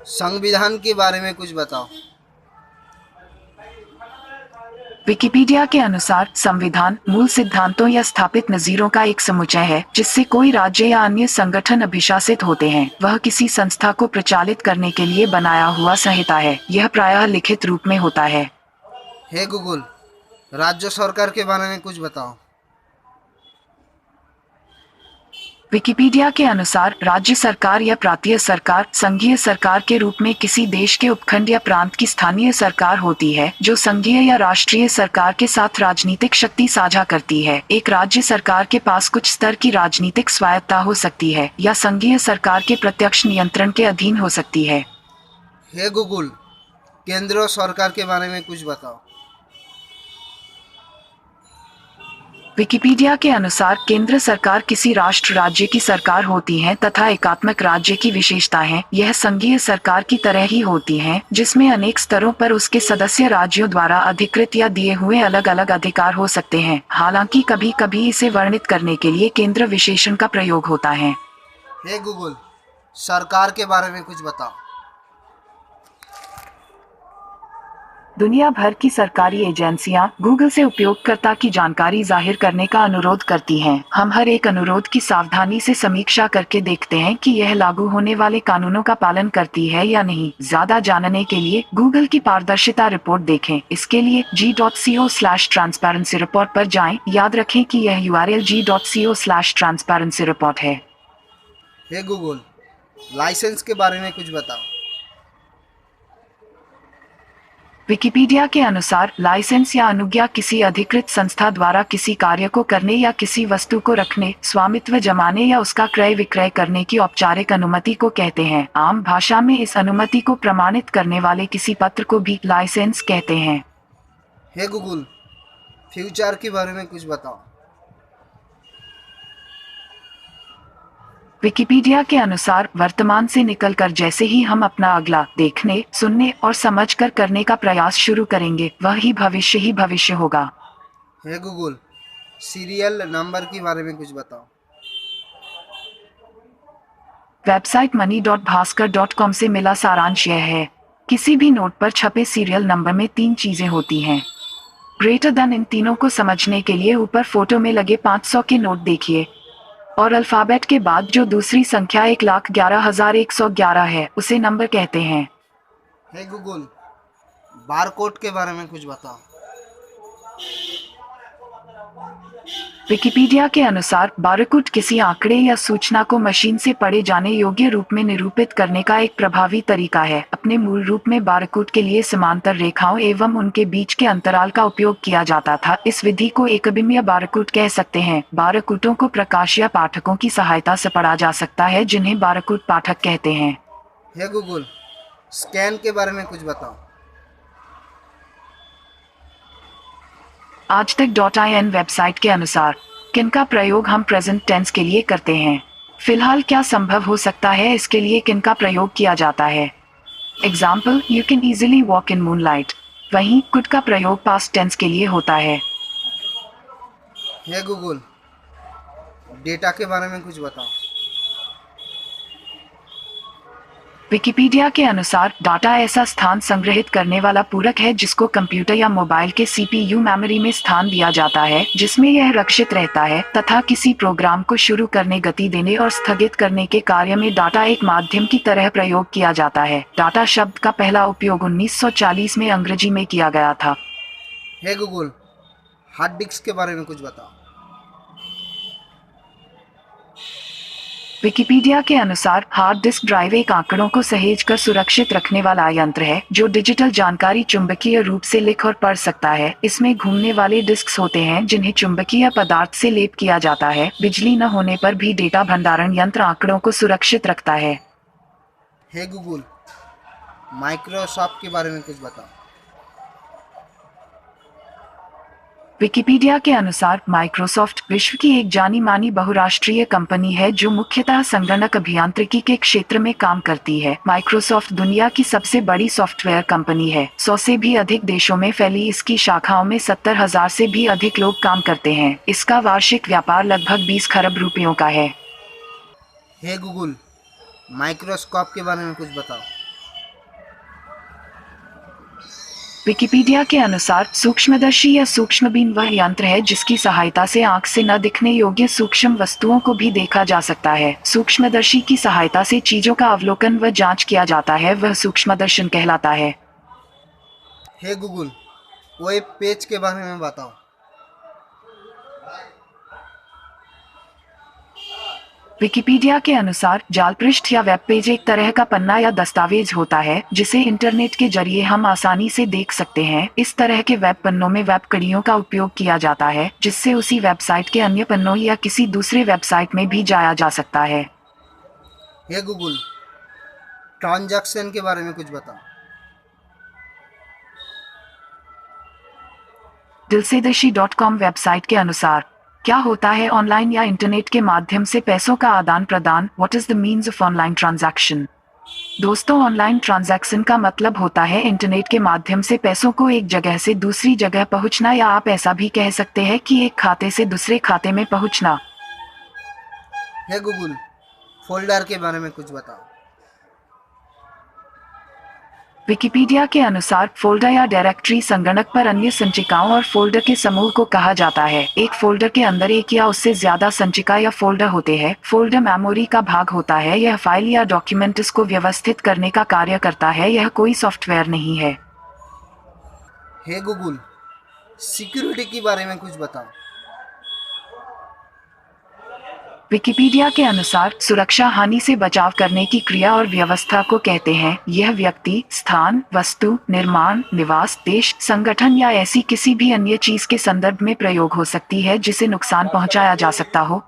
संविधान के बारे में कुछ बताओ। विकिपीडिया के अनुसार संविधान मूल सिद्धांतों या स्थापित नज़ीरों का एक समुच्चय है जिससे कोई राज्य या अन्य संगठन अभिशासित होते हैं। वह किसी संस्था को प्रचालित करने के लिए बनाया हुआ संहिता है। यह प्रायः लिखित रूप में होता है। हे गूगल, राज्य सरकार के बारे में कुछ बताओ। विकिपीडिया के अनुसार राज्य सरकार या प्रांतीय सरकार संघीय सरकार के रूप में किसी देश के उपखंड या प्रांत की स्थानीय सरकार होती है जो संघीय या राष्ट्रीय सरकार के साथ राजनीतिक शक्ति साझा करती है। एक राज्य सरकार के पास कुछ स्तर की राजनीतिक स्वायत्तता हो सकती है या संघीय सरकार के प्रत्यक्ष नियंत्रण के अधीन हो सकती है। हे गूगल, केंद्र सरकार के बारे में कुछ बताओ। विकिपीडिया के अनुसार केंद्र सरकार किसी राष्ट्र राज्य की सरकार होती है तथा एकात्मक राज्य की विशेषता है। यह संघीय सरकार की तरह ही होती है जिसमें अनेक स्तरों पर उसके सदस्य राज्यों द्वारा अधिकृत या दिए हुए अलग अलग अधिकार हो सकते हैं। हालांकि कभी कभी इसे वर्णित करने के लिए केंद्र विशेषण का प्रयोग होता है। हे गूगल, सरकार के बारे में कुछ बताओ। दुनिया भर की सरकारी एजेंसियां गूगल से उपयोगकर्ता की जानकारी जाहिर करने का अनुरोध करती हैं। हम हर एक अनुरोध की सावधानी से समीक्षा करके देखते हैं कि यह लागू होने वाले कानूनों का पालन करती है या नहीं। ज्यादा जानने के लिए गूगल की पारदर्शिता रिपोर्ट देखें। इसके लिए g.co/transparency रिपोर्ट पर जाएं। याद रखें कि यह URL g.co/transparency रिपोर्ट है। हे गूगल, लाइसेंस के बारे में कुछ बताओ। विकिपीडिया के अनुसार लाइसेंस या अनुज्ञा किसी अधिकृत संस्था द्वारा किसी कार्य को करने या किसी वस्तु को रखने, स्वामित्व जमाने या उसका क्रय विक्रय करने की औपचारिक अनुमति को कहते हैं। आम भाषा में इस अनुमति को प्रमाणित करने वाले किसी पत्र को भी लाइसेंस कहते हैं। हे गूगल, फ्यूचर के बारे में कुछ बताओ। विकिपीडिया के अनुसार वर्तमान से निकलकर जैसे ही हम अपना अगला देखने, सुनने और समझकर करने का प्रयास शुरू करेंगे, वह ही भविष्य होगा। हे गूगल, सीरियल नंबर के बारे में कुछ बताओ। वेबसाइट money.bhaskar.com से मिला सारांश यह है। किसी भी नोट पर छपे सीरियल नंबर में 3 चीजें होती हैं। ग्रेटर देन इन तीनों को समझने के लिए ऊपर फोटो में लगे 500 के नोट देखिए और अल्फाबेट के बाद जो दूसरी संख्या 1,11,111 है उसे नंबर कहते हैं। हे गूगल, बारकोड के बारे में कुछ बताओ। विकिपीडिया के अनुसार बारकोड किसी आंकड़े या सूचना को मशीन से पढ़े जाने योग्य रूप में निरूपित करने का एक प्रभावी तरीका है। अपने मूल रूप में बारकोड के लिए समांतर रेखाओं एवं उनके बीच के अंतराल का उपयोग किया जाता था। इस विधि को एकबिंदीय बारकोड कह सकते हैं। बारकोडों को प्रकाश या पाठकों की सहायता से पढ़ा जा सकता है जिन्हें बारकोड पाठक कहते हैं। हे गूगल, स्कैन के बारे में कुछ बताओ। आज तक .in वेबसाइट के अनुसार किनका प्रयोग हम प्रेजेंट टेंस के लिए करते हैं। फिलहाल क्या संभव हो सकता है इसके लिए किनका प्रयोग किया जाता है। Example, you can easily walk in moonlight. वहीं कुड का प्रयोग पास्ट टेंस के लिए होता है। हे गूगल, डेटा के बारे में कुछ बताओ। विकिपीडिया के अनुसार डाटा ऐसा स्थान संग्रहित करने वाला पूरक है जिसको कंप्यूटर या मोबाइल के CPU मेमोरी में स्थान दिया जाता है जिसमें यह रक्षित रहता है तथा किसी प्रोग्राम को शुरू करने, गति देने और स्थगित करने के कार्य में डाटा एक माध्यम की तरह प्रयोग किया जाता है। डाटा शब्द का पहला उपयोग 1940 में अंग्रेजी में किया गया था। हे गूगल, हार्ड डिस्क के बारे में कुछ बताओ। विकिपीडिया के अनुसार हार्ड डिस्क ड्राइव एक आंकड़ों को सहेज कर सुरक्षित रखने वाला यंत्र है जो डिजिटल जानकारी चुंबकीय रूप से लिख और पढ़ सकता है। इसमें घूमने वाले डिस्क्स होते हैं जिन्हें चुंबकीय पदार्थ से लेप किया जाता है। बिजली न होने पर भी डेटा भंडारण यंत्र आंकड़ों को सुरक्षित रखता है। हे गूगल, माइक्रोसॉफ्ट के बारे में कुछ बताओ। विकिपीडिया के अनुसार माइक्रोसॉफ्ट विश्व की एक जानी मानी बहुराष्ट्रीय कंपनी है जो मुख्यतः संगणक अभियांत्रिकी के क्षेत्र में काम करती है। माइक्रोसॉफ्ट दुनिया की सबसे बड़ी सॉफ्टवेयर कंपनी है। 100 से भी अधिक देशों में फैली इसकी शाखाओं में 70,000 से भी अधिक लोग काम करते हैं। इसका वार्षिक व्यापार लगभग 20 खरब रुपयों का है। हे गूगल, माइक्रोस्कोप के बारे में कुछ बताओ। विकिपीडिया के अनुसार सूक्ष्मदर्शी या सूक्ष्मबीन वह यंत्र है जिसकी सहायता से आंख से न दिखने योग्य सूक्ष्म वस्तुओं को भी देखा जा सकता है। सूक्ष्मदर्शी की सहायता से चीजों का अवलोकन व जांच किया जाता है, वह सूक्ष्मदर्शन कहलाता है। हे गूगल, वेब पेज के बारे में बताओ। विकिपीडिया के अनुसार जाल पृष्ठ या वेब पेज एक तरह का पन्ना या दस्तावेज होता है जिसे इंटरनेट के जरिए हम आसानी से देख सकते हैं। इस तरह के वेब पन्नों में वेब कड़ियों का उपयोग किया जाता है जिससे उसी वेबसाइट के अन्य पन्नों या किसी दूसरे वेबसाइट में भी जाया जा सकता है। हे गूगल, ट्रांजैक्शन के बारे में कुछ बताओ। दिलसेदर्शी.com वेबसाइट के अनुसार क्या होता है ऑनलाइन या इंटरनेट के माध्यम से पैसों का आदान प्रदान? What is the means of online transaction? दोस्तों, ऑनलाइन ट्रांजैक्शन का मतलब होता है इंटरनेट के माध्यम से पैसों को एक जगह से दूसरी जगह पहुंचना, या आप ऐसा भी कह सकते हैं कि एक खाते से दूसरे खाते में पहुंचना। हे गूगल, फोल्डर के बारे में कुछ बताओ। विकिपीडिया के अनुसार फोल्डर या डायरेक्टरी संगणक पर अन्य संचिकाओं और फोल्डर के समूह को कहा जाता है। एक फोल्डर के अंदर एक या उससे ज्यादा संचिका या फोल्डर होते हैं। फोल्डर मेमोरी का भाग होता है, यह फाइल या डॉक्यूमेंट्स को व्यवस्थित करने का कार्य करता है, यह कोई सॉफ्टवेयर नहीं है। हे गूगल, सिक्योरिटी के बारे में कुछ बताओ। विकिपीडिया के अनुसार सुरक्षा हानि से बचाव करने की क्रिया और व्यवस्था को कहते हैं। यह व्यक्ति, स्थान, वस्तु, निर्माण, निवास, देश, संगठन या ऐसी किसी भी अन्य चीज के संदर्भ में प्रयोग हो सकती है जिसे नुकसान पहुंचाया जा सकता हो।